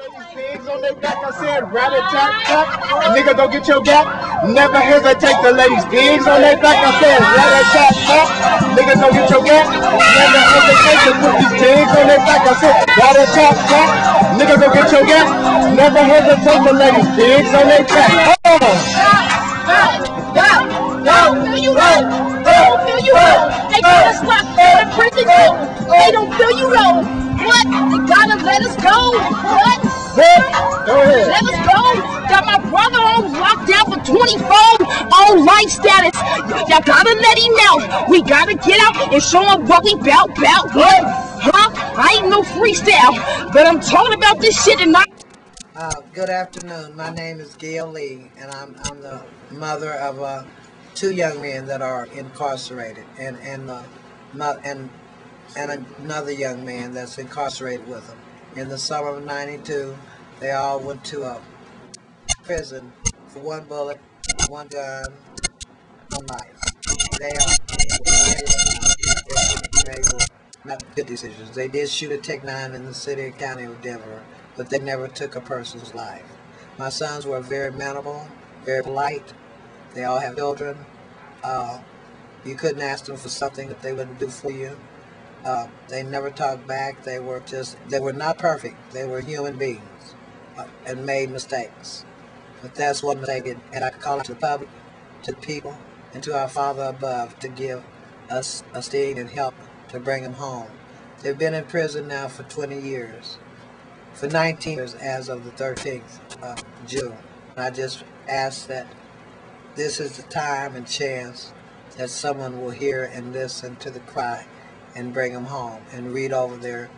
Pigs on their back, I said, rat a tat tat. Nigga, go get your gap. Never hesitate to ladies. Pigs on their back, I said, rat a tat tat. Nigga, go get your gap. Never hesitate to put these pigs on their back, I said, rat a tat tat. Nigga, go get your gap. Never hesitate to ladies. Pigs on their back. Oh! Feel you wrong. They don't feel you wrong. They got us locked in prison. They don't feel you wrong. What? They gotta let us go. What? Go ahead. Let us go. Got my brother on lockdown for 24 on life status. Y'all gotta let him out. We gotta get out and show him what we bout. What? Huh? I ain't no freestyle, but I'm talking about this shit and not. Good afternoon. My name is Gail Lee, and I'm the mother of two young men that are incarcerated, and another young man that's incarcerated with them. In the summer of '92, they all went to prison for one bullet, one gun, one life. They made not good decisions. They did shoot a Tech 9 in the city and county of Denver, but they never took a person's life. My sons were very amenable, very polite. They all have children. You couldn't ask them for something that they wouldn't do for you. They never talked back. They were not perfect. They were human beings and made mistakes. But that's what they did. And I call it to the public, to the people, and to our Father above to give us esteem and help to bring them home. They've been in prison now for 20 years. For 19 years as of the 13th of June. I just ask that this is the time and chance that someone will hear and listen to the cry and bring them home and read over their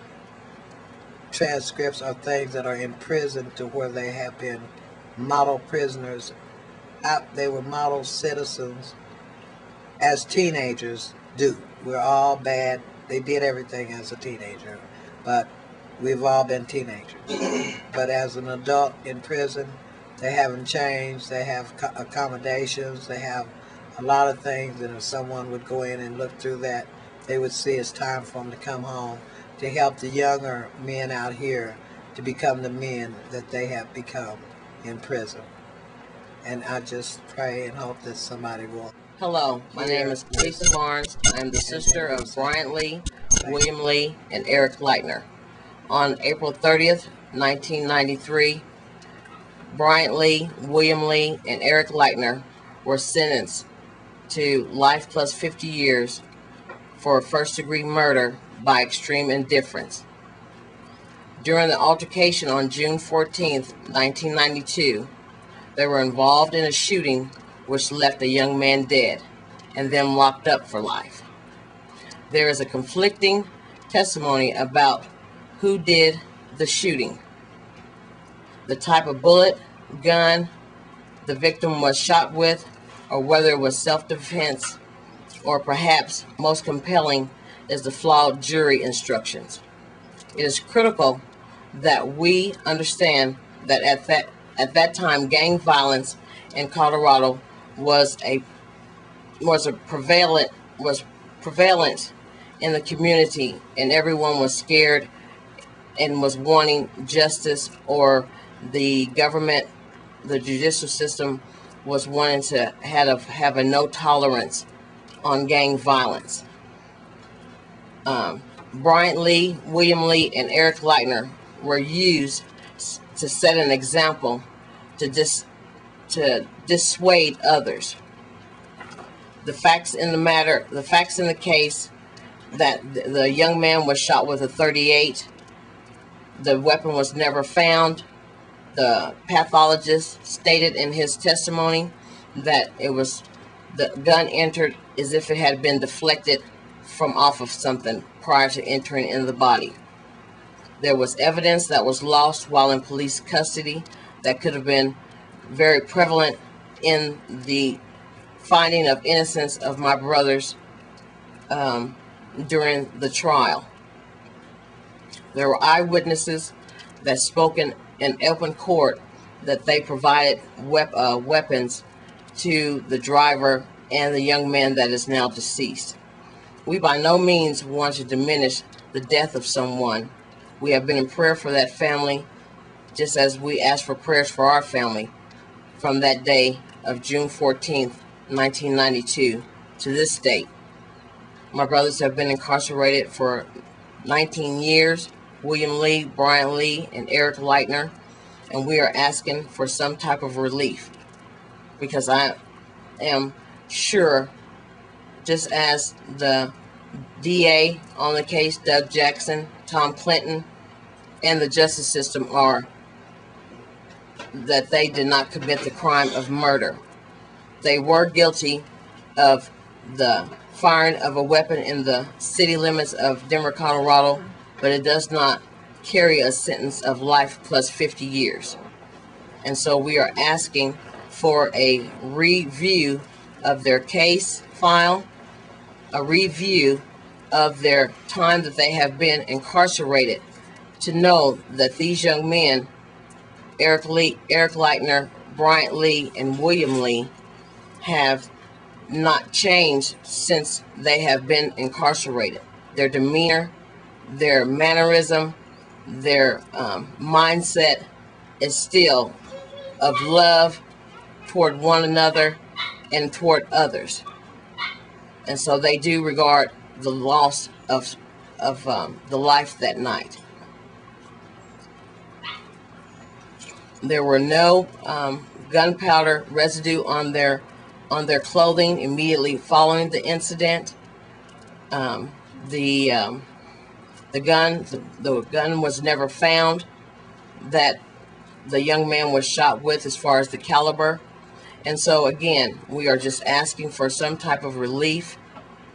transcripts of things that are in prison to where they have been model prisoners. They were model citizens as teenagers do. We're all bad. They did everything as a teenager, but we've all been teenagers. But as an adult in prison, they haven't changed. They have accommodations. They have a lot of things, and if someone would go in and look through that, they would see it's time for them to come home to help the younger men out here to become the men that they have become in prison. And I just pray and hope that somebody will. Hello, my name is Lisa Barnes. I'm the sister of Bryant Lee, William Lee, and Eric Leitner. On April 30th, 1993, Bryant Lee, William Lee, and Eric Leitner were sentenced to life plus 50 years for first-degree murder by extreme indifference. During the altercation on June 14th, 1992, they were involved in a shooting which left a young man dead and them locked up for life. There is a conflicting testimony about who did the shooting, the type of bullet, gun the victim was shot with, or whether it was self-defense, or perhaps most compelling is the flawed jury instructions. It is critical that we understand that at that time gang violence in Colorado was prevalent in the community, and everyone was scared and was wanting justice, or the government, the judicial system was wanting to have a no tolerance on gang violence. Bryant Lee, William Lee, and Eric Leitner were used to set an example to dissuade others. The facts in the case, that the young man was shot with a .38. The weapon was never found. The pathologist stated in his testimony that the gun entered as if it had been deflected from off of something prior to entering in the body. There was evidence that was lost while in police custody that could have been very prevalent in the finding of innocence of my brothers during the trial. There were eyewitnesses that spoke in open court that they provided weapons to the driver and the young man that is now deceased. We by no means want to diminish the death of someone. We have been in prayer for that family just as we ask for prayers for our family from that day of June 14th, 1992 to this date. My brothers have been incarcerated for 19 years, William Lee, Bryant Lee, and Eric Leitner, and we are asking for some type of relief, because I am sure, just as the DA on the case, Doug Jackson, Tom Clinton, and the justice system are, that they did not commit the crime of murder. They were guilty of the firing of a weapon in the city limits of Denver, Colorado, but it does not carry a sentence of life plus 50 years. And so we are asking for a review of their case file, a review of their time that they have been incarcerated, to know that these young men, Eric Leitner, Bryant Lee, and William Lee, have not changed since they have been incarcerated. Their demeanor, their mannerism, their mindset is still of love toward one another and toward others. And so they do regard the loss of the life that night. There were no gunpowder residue on their clothing immediately following the incident. The gun was never found that the young man was shot with, as far as the caliber. And so again, we are just asking for some type of relief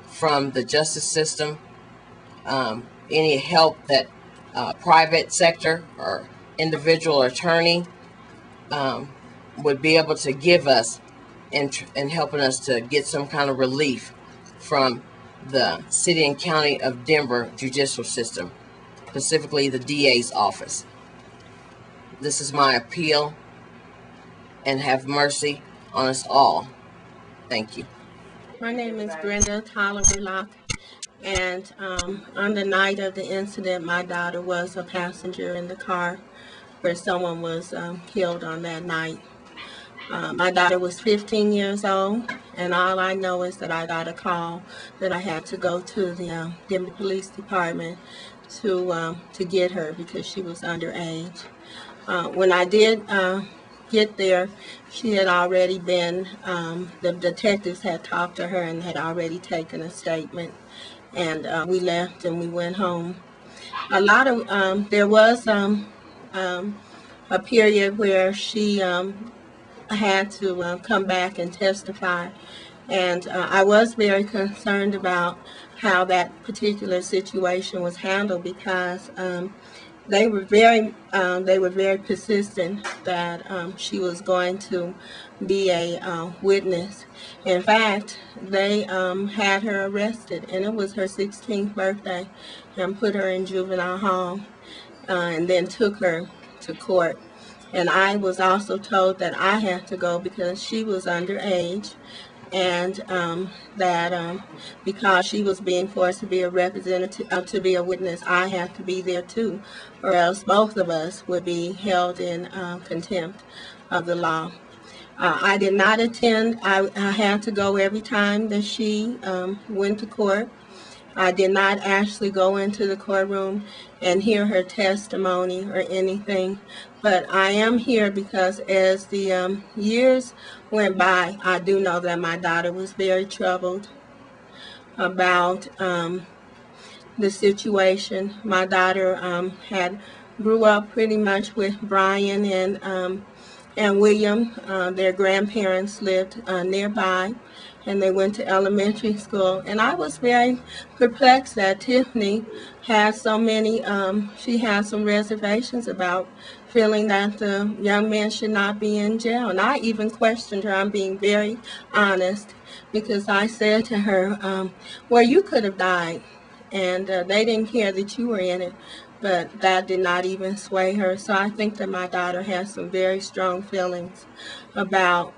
from the justice system, any help that private sector or individual attorney would be able to give us in helping us to get some kind of relief from the city and county of Denver judicial system, specifically the DA's office. This is my appeal, and have mercy on us all. Thank you. My name is Brenda Tyler-Lock, and on the night of the incident, my daughter was a passenger in the car where someone was killed on that night. My daughter was 15 years old, and all I know is that I got a call that I had to go to the Denver Police Department to get her because she was underage. When I did get there, she had already been, the detectives had talked to her and had already taken a statement, and we left and we went home. There was a period where she had to come back and testify, and I was very concerned about how that particular situation was handled, because they were very persistent that she was going to be a witness. In fact, they had her arrested, and it was her 16th birthday, and put her in juvenile hall, and then took her to court. And I was also told that I had to go because she was underage, and that because she was being forced to be a representative, to be a witness, I had to be there too, or else both of us would be held in contempt of the law. I did not attend. I had to go every time that she went to court. I did not actually go into the courtroom and hear her testimony or anything, but I am here because as the years went by, I do know that my daughter was very troubled about the situation. My daughter had grew up pretty much with Brian and William. Their grandparents lived nearby, and they went to elementary school. And I was very perplexed that Tiffany had so many, she had some reservations about feeling that the young man should not be in jail. And I even questioned her. I'm being very honest, because I said to her, well, you could have died, and they didn't care that you were in it. But that did not even sway her. So I think that my daughter has some very strong feelings about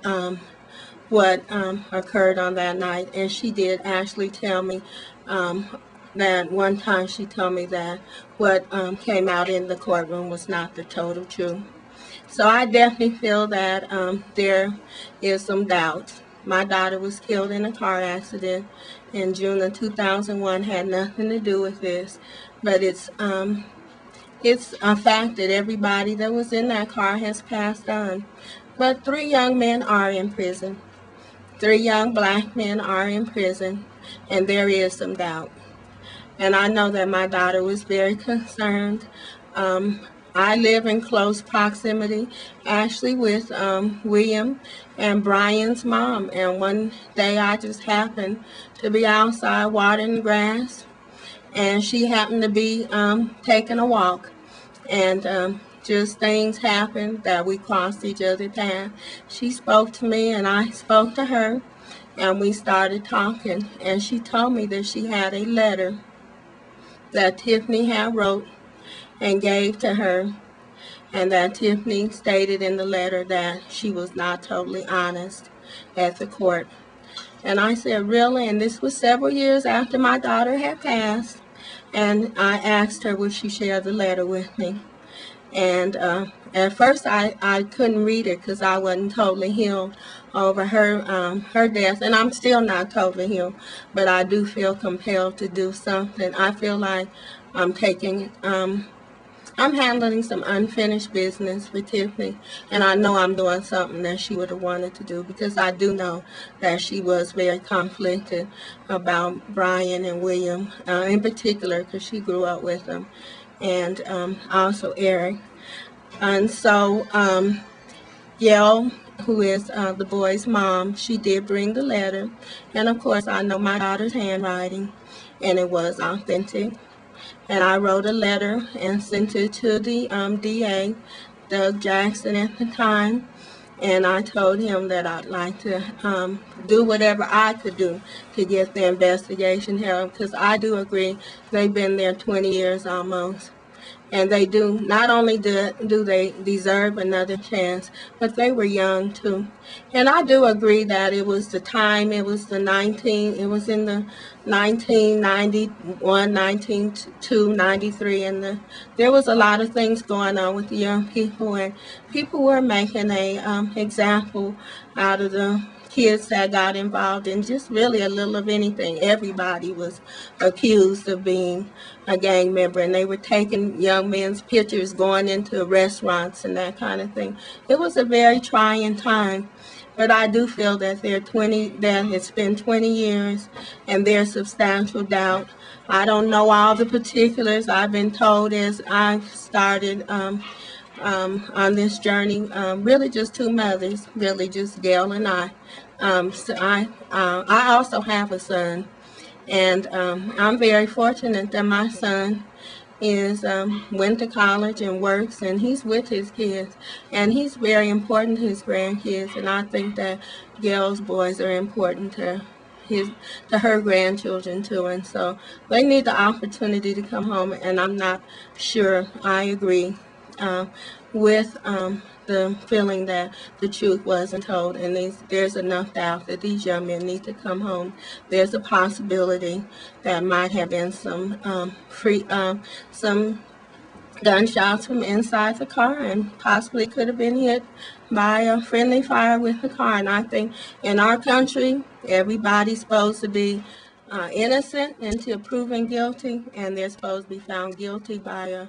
what occurred on that night. And she did actually tell me that one time she told me that what came out in the courtroom was not the total truth. So I definitely feel that there is some doubt. My daughter was killed in a car accident in June of 2001, had nothing to do with this, but it's a fact that everybody that was in that car has passed on. But 3 young men are in prison. 3 young black men are in prison, and there is some doubt. And I know that my daughter was very concerned. Um, I live in close proximity, actually, with William and Brian's mom. And one day I just happened to be outside watering grass, and she happened to be taking a walk. And just things happened that we crossed each other's path. She spoke to me, and I spoke to her, and we started talking. And she told me that she had a letter that Tiffany had wrote and gave to her, and that Tiffany stated in the letter that she was not totally honest at the court. And I said, really? And this was several years after my daughter had passed. And I asked her, would she share the letter with me? And at first I couldn't read it because I wasn't totally healed over her death. And I'm still not totally healed, but I do feel compelled to do something. I feel like I'm handling some unfinished business with Tiffany, and I know I'm doing something that she would have wanted to do, because I do know that she was very conflicted about Brian and William, in particular, because she grew up with them, and also Eric. And so Yael, who is the boy's mom, she did bring the letter, and of course I know my daughter's handwriting, and it was authentic. And I wrote a letter and sent it to the DA, Doug Jackson, at the time. And I told him that I'd like to do whatever I could do to get the investigation held, because I do agree they've been there 20 years almost. And they do, not only do they deserve another chance, but they were young too. And I do agree that it was the time, it was in the 1991, 1992, 93, and there was a lot of things going on with the young people, and people were making a example out of the kids that got involved in just really a little of anything. Everybody was accused of being a gang member, and they were taking young men's pictures going into restaurants and that kind of thing. It was a very trying time, but I do feel that it's been 20 years and there's substantial doubt. I don't know all the particulars. I've been told as I've started on this journey, really just 2 mothers, really just Gail and I. So I also have a son, and I'm very fortunate that my son went to college and works, and he's with his kids, and he's very important to his grandkids, and I think that Gail's boys are important to her grandchildren too, and so they need the opportunity to come home. And I'm not sure I agree with the feeling that the truth wasn't told, and there's enough doubt that these young men need to come home. There's a possibility that might have been some gunshots from inside the car, and possibly could have been hit by a friendly fire with the car. And I think in our country, everybody's supposed to be innocent until proven guilty, and they're supposed to be found guilty by a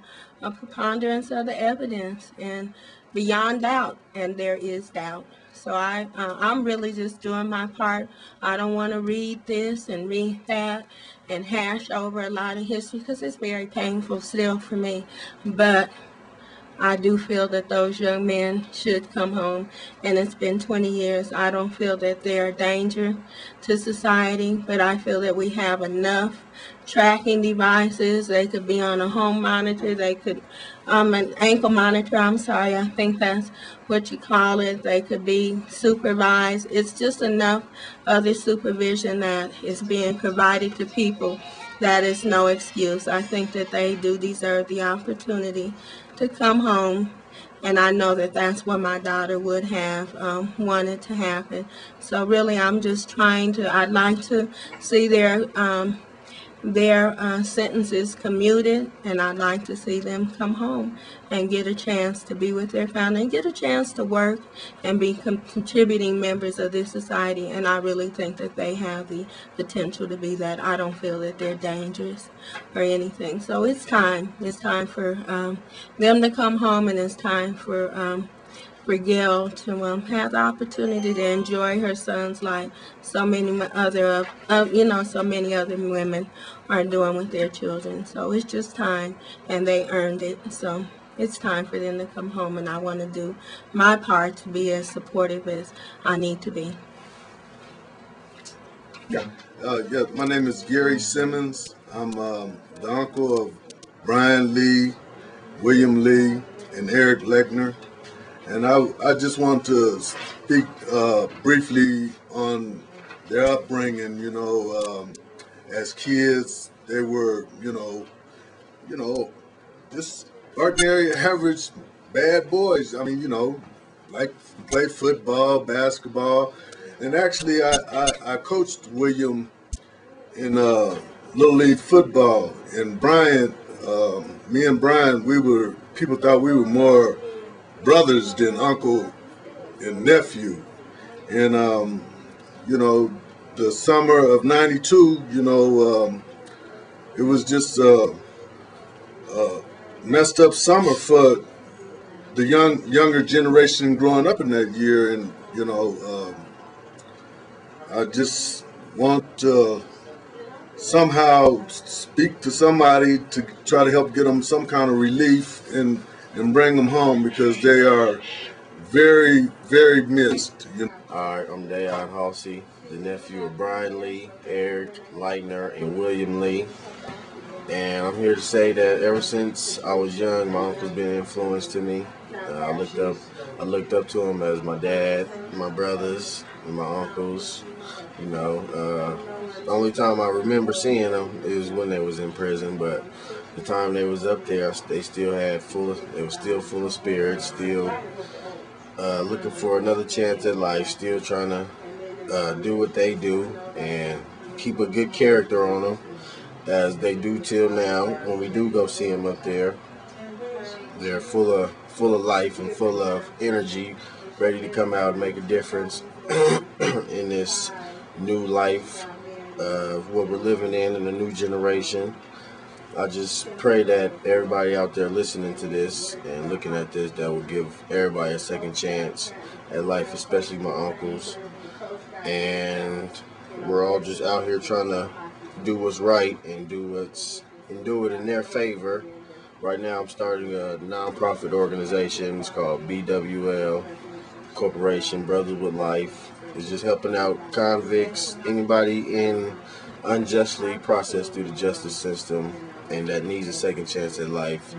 preponderance of the evidence and beyond doubt, and there is doubt. So I'm really just doing my part. I don't want to read this and read that and hash over a lot of history, because it's very painful still for me. But I do feel that those young men should come home, and it's been 20 years. I don't feel that they're a danger to society, but I feel that we have enough tracking devices. They could be on a home monitor. They could, an ankle monitor, I'm sorry, I think that's what you call it. They could be supervised. It's just enough other supervision that is being provided to people. That is no excuse. I think that they do deserve the opportunity to come home, and I know that that's what my daughter would have wanted to happen. So really, I'm just I'd like to see their their sentences commuted, and I'd like to see them come home and get a chance to be with their family and get a chance to work and be contributing members of this society. And I really think that they have the potential to be that. I don't feel that they're dangerous or anything. So it's time. It's time for them to come home, and it's time for Gail to have the opportunity to enjoy her son's life. So many other so many other women are doing with their children. So it's just time, and they earned it. So it's time for them to come home, and I want to do my part to be as supportive as I need to be. Yeah, my name is Gary Simmons. I'm the uncle of Brian Lee, William Lee, and Eric Lechner. And I just want to speak briefly on their upbringing. As kids, they were, just ordinary, average, bad boys. I mean, like play football, basketball, and actually, I coached William in Little League football. And Brian, me and Brian, people thought we were more brothers than uncle and nephew. And the summer of '92, it was just a messed up summer for the younger generation growing up in that year. And I just want to somehow speak to somebody to try to help get them some kind of relief and bring them home, because they are very, very missed. All right, I'm Dayon Halsey, the nephew of Brian Lee, Eric Leitner, and William Lee. And I'm here to say that ever since I was young, my uncle's been an influence to me. I looked up to him as my dad, my brothers, and my uncles. The only time I remember seeing them is when they was in prison, but the time they was up there, they were still full of spirit, still looking for another chance at life, still trying to do what they do and keep a good character on them, as they do till now. When we do go see them up there, they're full of life and full of energy, ready to come out and make a difference in this new life of what we're living in a new generation. I just pray that everybody out there listening to this and looking at this, that will give everybody a second chance at life, especially my uncles. And we're all just out here trying to do what's right and do it in their favor. Right now I'm starting a non-profit organization. It's called BWL Corporation, Brothers with Life. It's just helping out convicts, anybody in unjustly processed through the justice system and that needs a second chance at life,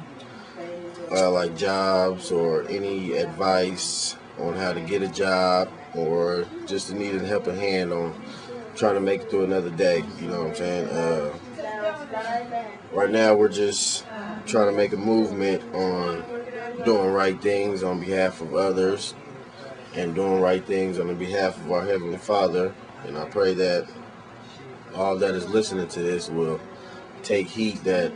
like jobs or any advice on how to get a job, or just need a helping hand on trying to make it through another day. You know what I'm saying? Right now we're just trying to make a movement on doing right things on behalf of others and doing right things on the behalf of our Heavenly Father. And I pray that all that is listening to this will take heed that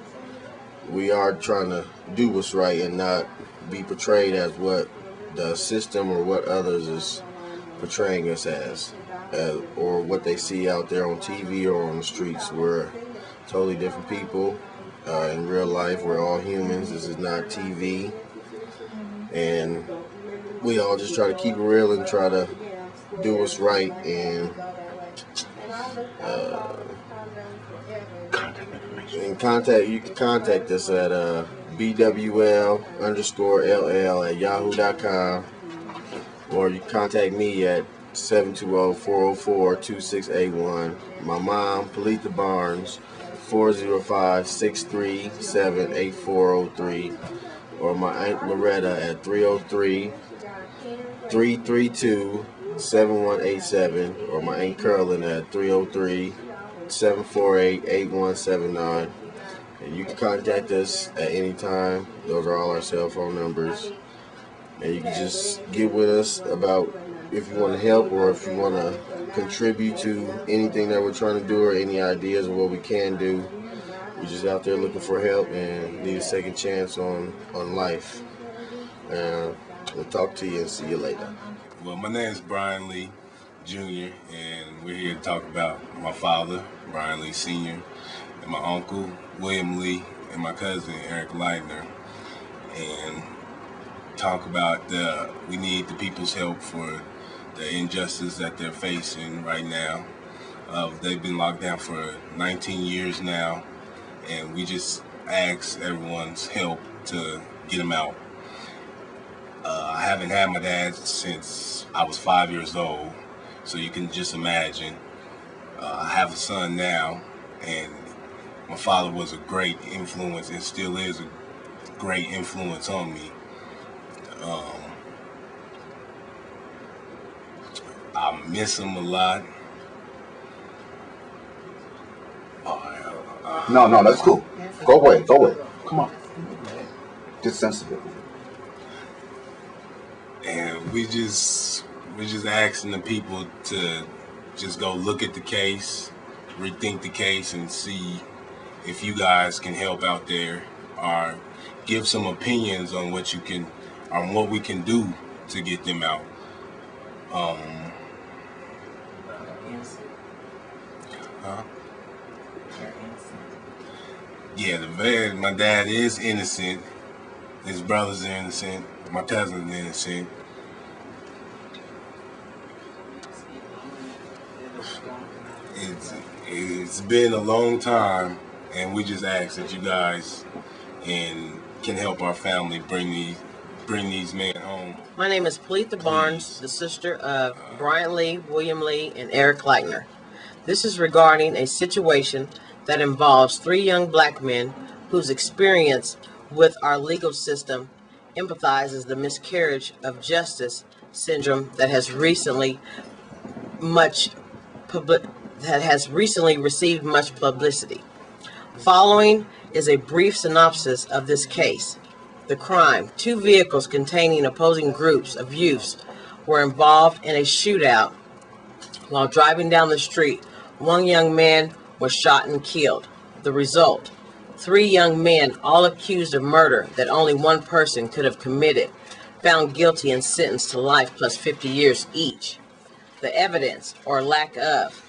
we are trying to do what's right and not be portrayed as what the system or what others is portraying us as, or what they see out there on TV or on the streets. We're totally different people. In real life, we're all humans. This is not TV. And we all just try to keep it real and try to do what's right. And you can contact us at bwl_ll@yahoo.com, or you can contact me at 720-404-2681. My mom, Polita Barnes, 405-637-8403, or my Aunt Loretta at 303-332-7187, or my Aunt Carolyn at 303-748-8179. And you can contact us at any time. Those are all our cell phone numbers. And you can just get with us about if you want to help or if you want to contribute to anything that we're trying to do or any ideas of what we can do. We're just out there looking for help and need a second chance on life. And we'll talk to you and see you later. Well, my name is Brian Lee Jr., and we're here to talk about my father, Brian Lee Sr., and my uncle, William Lee, and my cousin, Eric Leitner, and talk about we need the people's help for the injustice that they're facing right now. They've been locked down for 19 years now, and we just ask everyone's help to get them out. I haven't had my dad since I was 5 years old, so you can just imagine. I have a son now, and my father was a great influence and still is a great influence on me. I miss him a lot. No, that's cool. Go away. Come on. Get sensitive. And we just asking the people to just go look at the case, rethink the case, and see if you guys can help out there, or give some opinions on what we can do to get them out. Yeah, my dad is innocent. His brothers are innocent. My cousin's innocent. It's been a long time, and we just ask that you guys can help our family bring these men home. My name is Pletha Barnes, the sister of Brian Lee, William Lee, and Eric Leitner. This is regarding a situation that involves 3 young black men whose experience with our legal system empathizes the miscarriage of justice syndrome that has recently received much publicity. Following is a brief synopsis of this case. The crime: 2 vehicles containing opposing groups of youths were involved in a shootout. While driving down the street, 1 young man was shot and killed. The result: 3 young men, all accused of murder that only one person could have committed, found guilty and sentenced to life plus 50 years each. The evidence, or lack of,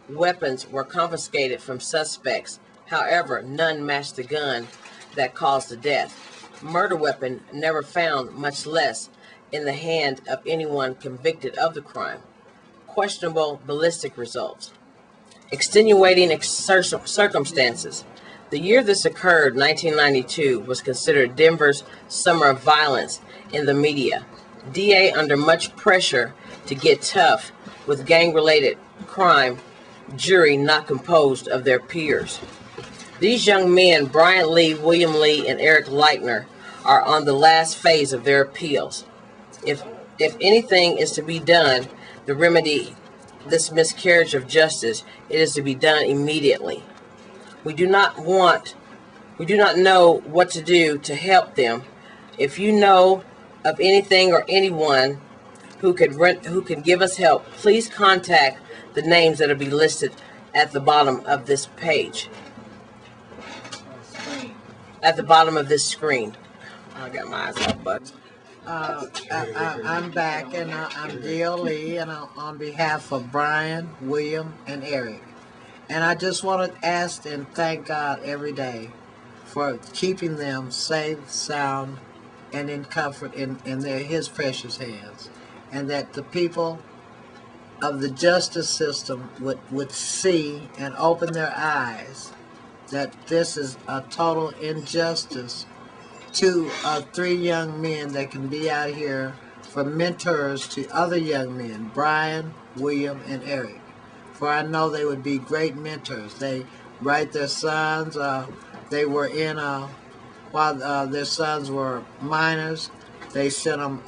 weapons were confiscated from suspects. However, none matched the gun that caused the death. Murder weapon never found, much less in the hand of anyone convicted of the crime. Questionable ballistic results. Extenuating circumstances. The year this occurred, 1992, was considered Denver's summer of violence in the media. DA under much pressure to get tough with gang-related crime, jury not composed of their peers. These young men, Brian Lee, William Lee, and Eric Leitner, are on the last phase of their appeals. If anything is to be done to remedy this miscarriage of justice, it is to be done immediately. We do not know what to do to help them. If you know of anything or anyone who can give us help, please contact the names that will be listed at the bottom of this page. At the bottom of this screen. I got my eyes off, but I'm back, and I'm Gail Lee, and on behalf of Brian, William, and Eric. And I just want to ask and thank God every day for keeping them safe, sound, and in comfort in His precious hands. And that the people of the justice system would see and open their eyes that this is a total injustice to 3 young men that can be out here for mentors to other young men, Brian, William, and Eric. For I know they would be great mentors. They write their sons. They were in, while their sons were minors, they sent them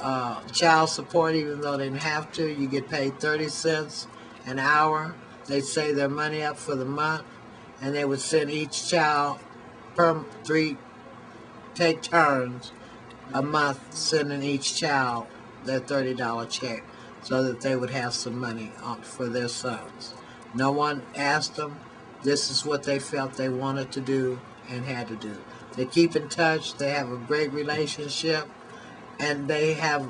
child support even though they didn't have to. You get paid 30 cents an hour. They'd save their money up for the month, and they would send each child take turns a month sending each child their $30 check. so that they would have some money for their sons. No one asked them. This is what they felt they wanted to do and had to do. They keep in touch. They have a great relationship, and they have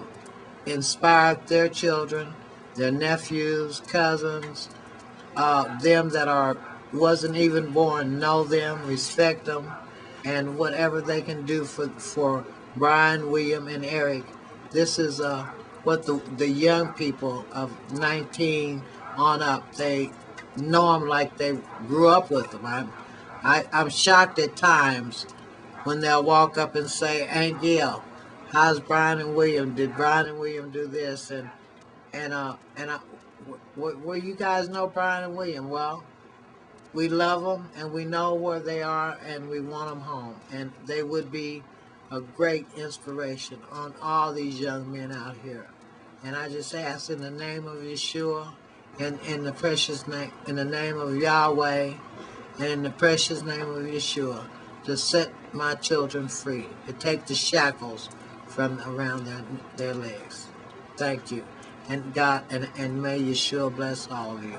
inspired their children, their nephews, cousins, them that wasn't even born, know them, respect them, and whatever they can do for Brian, William, and Eric. This is what the young people of 19 on up, they know them like they grew up with them. I'm shocked at times when they'll walk up and say, "Aunt Gail, how's Brian and William? Did Brian and William do this?" Well, you guys know Brian and William. Well, we love them and we know where they are and we want them home. And they would be a great inspiration on all these young men out here. And I just ask in the name of Yeshua, and in the precious name, in the name of Yahweh, and in the precious name of Yeshua, to set my children free, to take the shackles from around their legs. Thank you. And God, and may Yeshua bless all of you.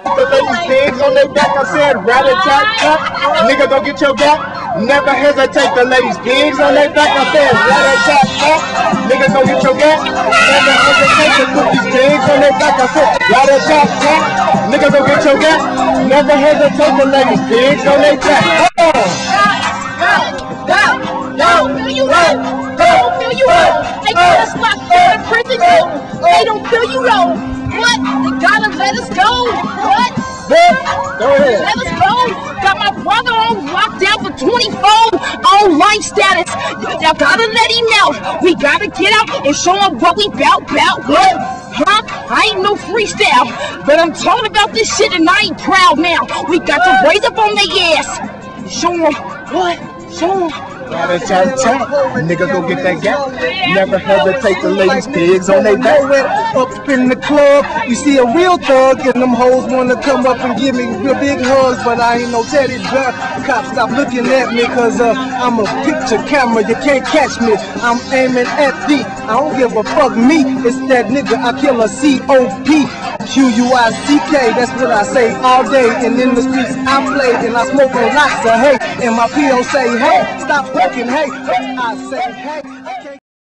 The ladies' pigs on their back, I said, rat-a-tat-tat. Nigga, don't get your back. Never hesitate. The ladies' pigs on their back, I said, rat-a-tat-tat. Nigga, don't get your back. Never hesitate. To put these pigs on their back, I said, rat-a-tat-tat. Nigga, don't get your back. Never hesitate. The ladies' pigs on their back. Hold on. Don't feel you wrong. Don't feel you wrong. They got us locked up in prison. They don't feel you wrong. What? They gotta let us go. What? Go ahead. Let us go. Got my brother on lockdown for 24 on life status. Y'all gotta let him out. We gotta get out and show him what we bout. What? Huh? I ain't no freestyle, but I'm talking about this shit and I ain't proud now. We got to raise up on their ass. Show them what? Show them. Rat-a-tat-tat. Nigga, go get that gap. Never hesitate. The ladies' pigs on their back. Up in the club, you see a real thug, and them hoes wanna come up and give me real big hugs, but I ain't no teddy bear. Cops stop looking at me, cause I'm a picture camera, you can't catch me. I'm aiming at thee, I don't give a fuck me. It's that nigga, I kill a COP. Q-U-I-C-K, that's what I say all day. And in the streets I play, and I smoke on lots of hay. And my P.O. say, hey, stop fucking, hey. I say, hey.